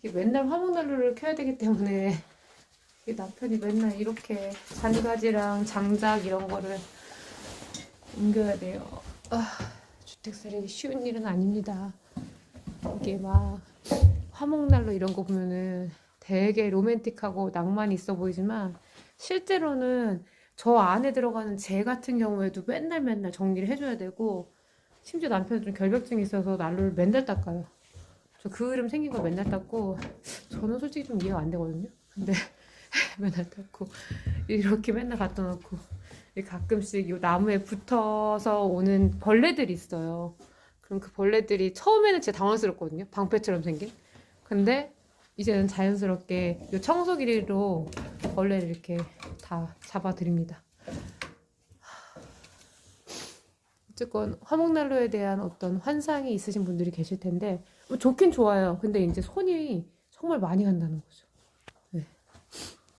이게 맨날 화목난로를 켜야 되기 때문에 이게 남편이 맨날 이렇게 잔가지랑 장작 이런 거를 옮겨야 돼요. 주택 살기 쉬운 일은 아닙니다. 이게 막 화목난로 이런 거 보면은 되게 로맨틱하고 낭만이 있어 보이지만 실제로는 저 안에 들어가는 재 같은 경우에도 맨날 정리를 해줘야 되고 심지어 남편은 좀 결벽증이 있어서 난로를 맨날 닦아요. 저 그 흐름 생긴 걸 맨날 닦고 저는 솔직히 좀 이해가 안 되거든요. 근데 맨날 닦고 이렇게 맨날 갖다 놓고 가끔씩 이 나무에 붙어서 오는 벌레들이 있어요. 그럼 그 벌레들이 처음에는 진짜 당황스럽거든요. 방패처럼 생긴. 근데 이제는 자연스럽게 이 청소기로 벌레를 이렇게 다 잡아드립니다. 어쨌건 화목난로에 대한 어떤 환상이 있으신 분들이 계실 텐데 좋긴 좋아요. 근데 이제 손이 정말 많이 간다는 거죠.